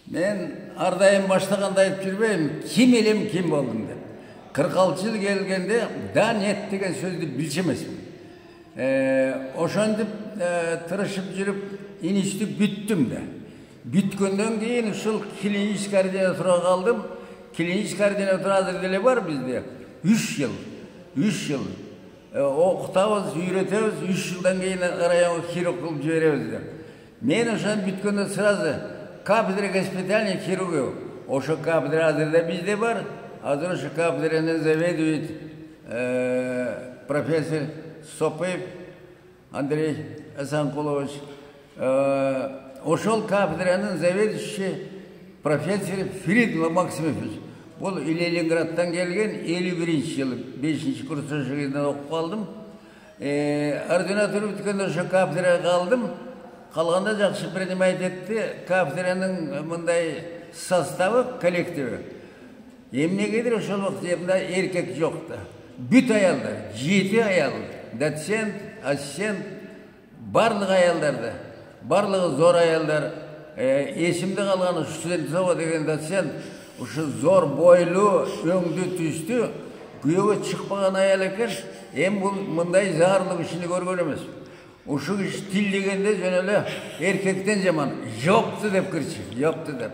Men ардайым баштаганда айтып жүрбөйм, ким элем, ким болдум деп. 46 жыл келгенде да нет деген сөздү билчү эмесмин. Ошентип тырышып жүрүп, институт бүттүм да. Бүткөндөн кийин ушул клинический ординатурага калдым. Клинический ординатура азыр деле бар бизде. 3 жыл. Окутабыз, үйрөтөбүз, 3 жылдан кийин районго хирург кылып жиберебиз деп. Мен ошон бүткөндө сразу кафедра госпитальной хирургии. Ошо кафедра азыр да бизде бар. Азыр ошо кафедраны заведует профессор Сопыев Андрей Асанкулович. Ошол кафедранын заведующий профессор Фридман Максимович. Бул Ленинградтан келген 51-жыл 5-чи курста жыгында окуп калдым. Ординатура бүткөндө ошо кафедрага калдым. Калганда жакшы принимать этти. Кафедранын мындай составы, коллективи. Эмнегедир ошол вакытта эркек жок да. Бүт аялдар, 7 аял, доцент, ассистент, барлык аялдарды, барлыгы зор аялдар. Эсимде калган Студенцова деген доцент, ушу зор бойлуу, өңдүү түстүү, күйөөгө чыкпаган аял экен. Бул мындай зарлык ишини көргөн эмес. Ушу иш тил дегенде жөн эле эркектен жаман, жокту деп кирчи, жокту деп.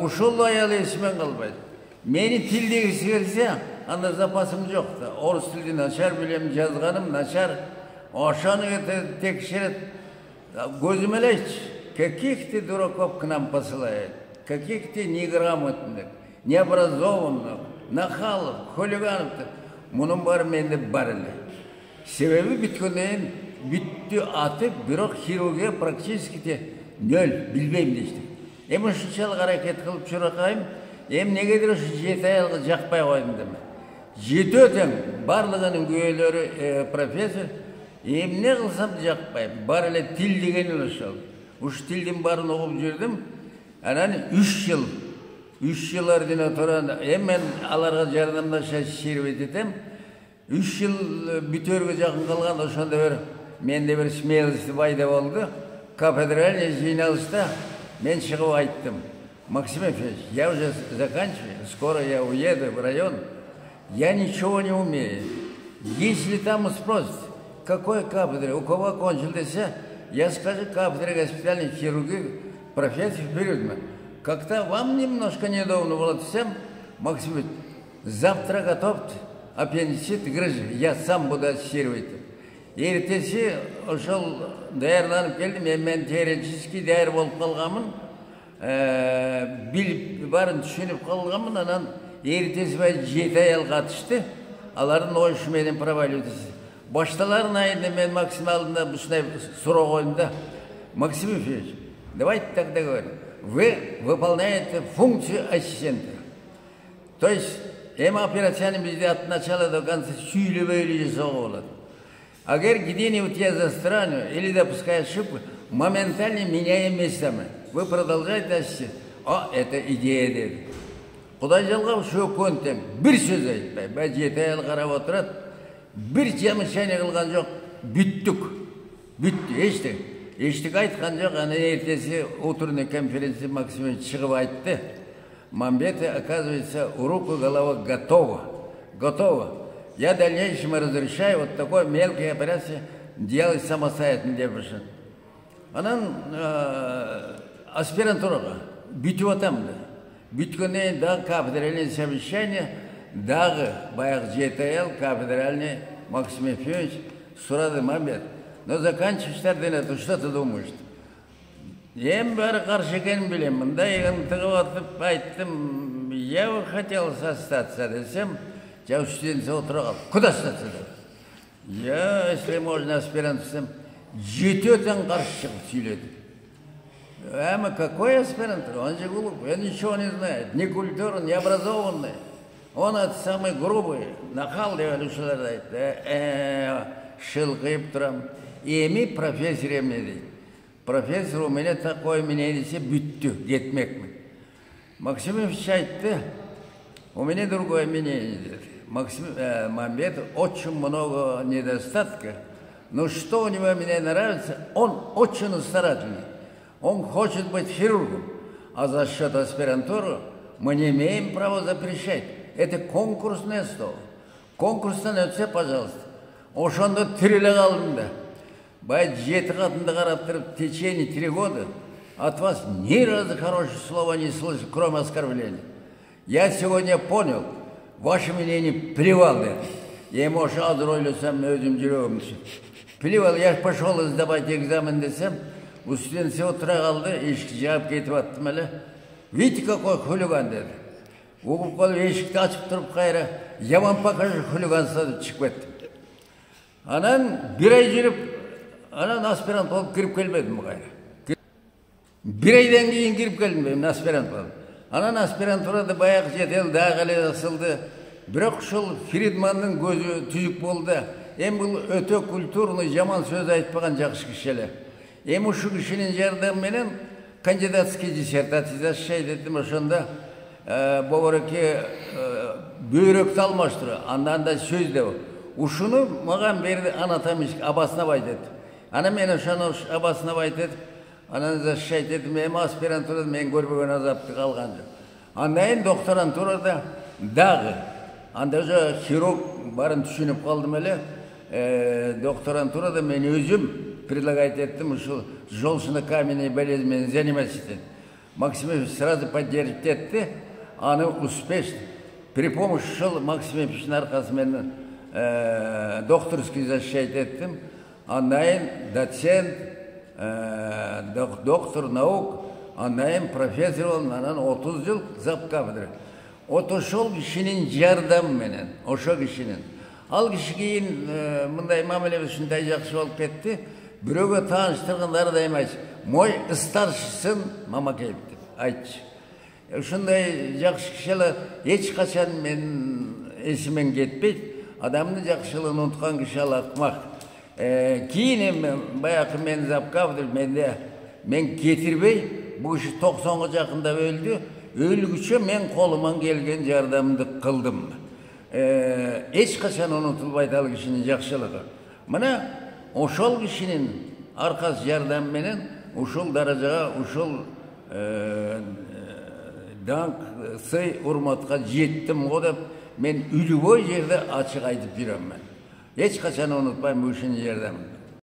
Ушул аял эсимен калбайт. Мени тил дегиси келсе, анда запасым жок да. Орус тилин начар билем, жазганым начар. Ошону текшерет. Көзүм эле айт. Каких ты дураков к нам посылает? Каких ты неграмотных, необразованных, нахалов, хулиганов. Мунун баары менде бар эле. Себеби бүткөндөн бүттү атып, бирок хирургия практически нөл, билбейм дештик. Ушунчалык аракет кылып чуракайым. Негедир ушу 7 аялга жакпай койдум деме. 7 тең барлыгынын күйөөлөрү профессор. Эмне кылсам жакпайм. Бар эле тил деген эле ошол. Ушу тилдин баарын окуп жүрдүм. Анан 3 жыл ординатура. Мен аларга жардамдаша сервис этем. 3 жыл бүтөргө жакын калган ошондо бир менде бир смелость пайда болду. Кафедральный жыйналышта мен чыгып айттым. Максим Ефимович, я уже заканчиваю, скоро я уеду в район. Я ничего не умею. Если там спросят, какой кафедры, у кого окончил десе, я скажу кафедра госпитальной хирургии, профессор Фридман. Как-то вам немножко неудобно было всем, Максим Ефимович, завтра готовьте аппендицит, грыжи, я сам буду ассистировать. Эртеси ошол даярданып келдим, мен теоретически даяр болуп калганмын. Билип барын түшүнүп калганмын. Анан эртеси 7 аял катышты. Алардын оюшу менен проваливаться. Башталарын айында мен Максим алдында ушундай суроо койдум да. Максим Ефимович, давайте тогда говорим. Вы выполняете функцию ассистента. То есть, операцияны бизде от начала до конца сүйлөбөй жасоого болот. Агер где-нибудь я застряну или допускаю ошибку, моментально меняем местами. Вы продолжаете ассистент. Это идея деді. Құдай жалға ошо көнтем. Бір сөз айтпай. 7 аял қарап отырат. Бір замечание кылган жок. Бүттүк. Бүтті. Эчтек айткан жок. Ана эртеси утренний конференция Максимович чыгып айтты. Мамбет, оказывается, руку, голова готова. Я дальнейшему разрешаю вот такой мелкой операции делать самостоятельно. Анан аспирантурага бүтүп атам да. Бүткөндөн дагы кафедральное совещание, дагы баягы 7 аял кафедральный Максим Ефимович сурады Мамбет. Но заканчиваешь это, что ты думаешь? Баары каршы экенин билем. Мындай ынтыгып атып айттым, я бы хотел остаться десем, я студентсе отура калып. Куда остаться? Я, если можно, аспирант десем, 7 тең каршы чыгып сүйлөдү. Какой аспирант? Он же глупый, он ничего не знает, ни культурный, ни образованный. Он самый грубый, нахал деп ушуларды айтты. Шылкыйып турам. Эми профессор эмне дейт. Профессор у меня такое мнение, бүттү, кетмекмин. Максим Ильич айтты, у меня другое мнение. Максим Мамбетов очень много недостатков, но что у него мне нравится, он очень старательный. Он хочет быть хирургом. А за счет аспирантуры мы не имеем права запрещать. Это конкурсное слово. Конкурстан өтсе, пожалуйста. Ошондо тиреле калдым да. Бай жети катынды карап туруп, в течение 3 года от вас ни разу хорошего слова не слышал, кроме оскорблений. Я сегодня понял, ваше мнение плевал на это. Я ему азыр ойлосам, өзүм жүрөгүм түшүп. Плевал, я пошел сдавать экзамен десем, у студентсе отура калды, эшикти жаап кетип аттым эле. Видите, какой хулиган деді. Угуп калып эшикти ачып туруп кайра, яман покажи хулиганство деп чыгып кеттим. Анан 1 ай жүрүп, анан аспирант болуп кирип келбедим кайра. 1 айдан кийин кирип келдим мен аспирант болуп. Анан аспирантурада баягы жетел дагы эле ысылды. Бирок ушул Фридмандын көзү түзүк болду. Эми бул өтө культурный, жаман сөз айтпаган жакшы киши эле. Эми ушу кишинин жардамы менен кандидатский диссертация защищать этим, ошондо бобореке бөйрөктү алмаштыруу, андан да сөз деп. Ушуну мага берди анатомический обосновать этип. Анан мен ошону обосновать этип, анан защищать этип, эми аспирантурада мен көрбөгөн азапты калган жок. Андан кийин докторантурада дагы анда уже хирург барын түшүнүп калдым эле. Докторантурада мен өзүм предлагать еттим, ушул желчно-каменной болезнь менен заниматься этим. Максимович сразу поддерживать этти, аны успешно. При помощи ушул Максимовичтин аркасы менен докторский защищать еттим. Андан кийин доцент, доктор наук, андан кийин профессор болдум, анан 30 жыл зап кафедра. Вот ошол кишинин жардамы менен, ошо кишинин. Ал киши кийин мындай мамиле ушундай жакшы болуп кетти. Бирөөгө тааныштыргандары да эмес. Мой старший сын Мамакеев деп айтчы. Ушундай жакшы киши эле эч качан мен эсимен кетпейт. Адамдын жакшылыгын унуткан киши ал акмак. Кийин эми баягы мен запкавдыр мен кетирбей, бул киши 90га жакында өлдү. Өлгүчө мен колуман келген жардамды кылдым. Эч качан унутулбайт ал кишинин жакшылыгы. Мына ошол кишинин аркасы жардамы менен ушул даражага, ушул даңк, сый, урматка жеттим го деп мен үлгөй жерде ачык айтып жүрөм мен. Эч качан унутпайм ушунун жардамын.